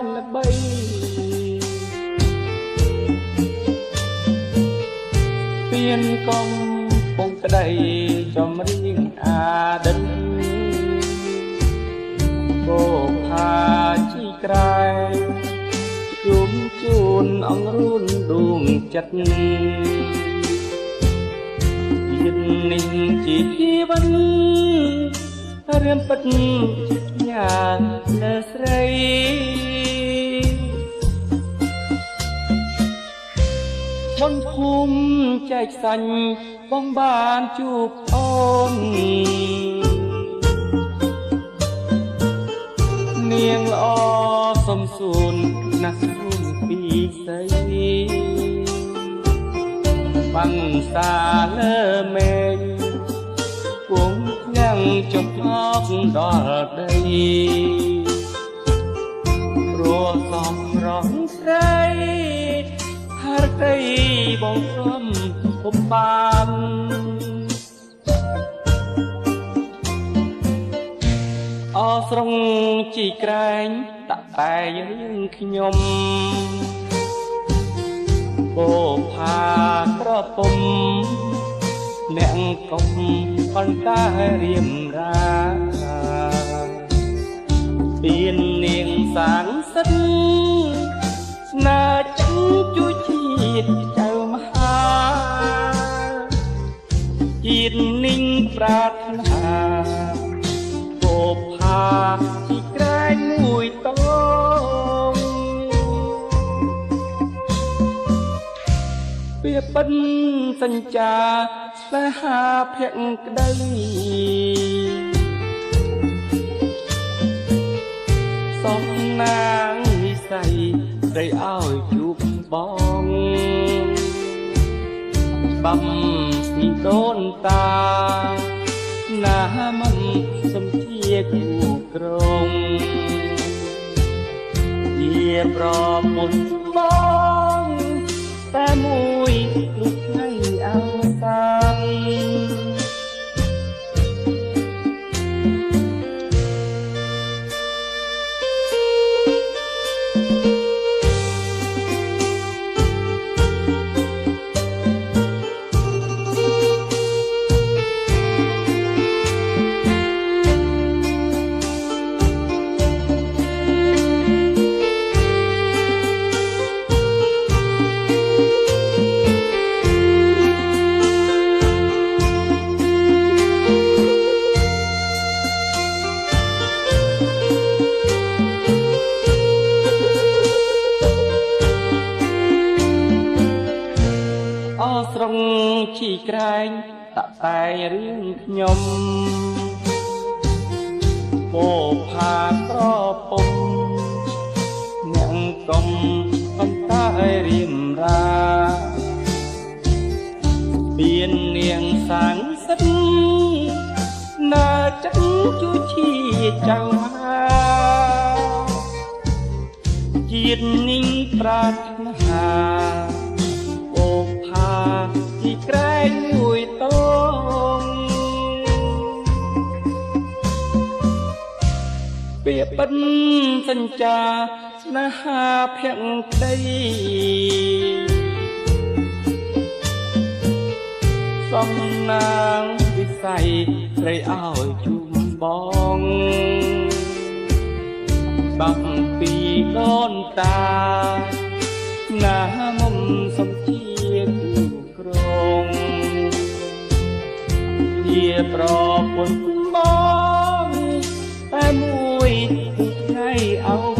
ញល្បីពៀនកុំពងក្តីចំរៀងអាដិនបោផាជីក្រែជុំជួនអង្រួនដួងចិត្តមាននេះជាជីវិតរៀមពិតញ៉ាលើស្រីបនភូមិចែកសាញ់បងបានជួបអូននាងល្អសំសួនណាស់សួនពីស្រីបាំងសាលើមេឃពងញ៉ាំងចុះអកដល់ដីព្រោះសំរងស្រីហារតីបងព្រមពុំបានអស្រងជីក្រែងដាក់តែរៀងខ្ញុំបោផាក្រពុំអ្នកកុំប៉ុន្តែរៀមរាពៀននាងសាងសិនស្នេហ៍ចឹងជួយជាតិចៅមហាជាតិninhប្រាថ្នាបោផាជីក្រែងមួយតងវាបិណ្ឌសញ្ចាស្នេហាភក្តីសំណាងវិស័យស្រីឲ្យជួបបងបំពីដូនតាណាមិនសំជាគូក្រងជាប្រពន្ធបងតែមួយលុះថ្ងៃអវសានស្រងជីក្រែងតាក់តែរៀងខ្ញុំបោផាក្រពុំអ្នកកុំប៉ុន្តែរៀមរាពៀននាងសាងសិនណាចឹងជួយជាចៅមហាជាតិninhប្រាថ្នាជីក្រែងមួយតងពាក្យបិណ្ឌសញ្ចាស្នេហាភក្តីសំណាងវិស័យស្រីឲ្យជុំបងបាំងពីដូនតាណាមុំសំជាក្រងជាប្រពន្ធបងតែមួយថ្ងៃអោ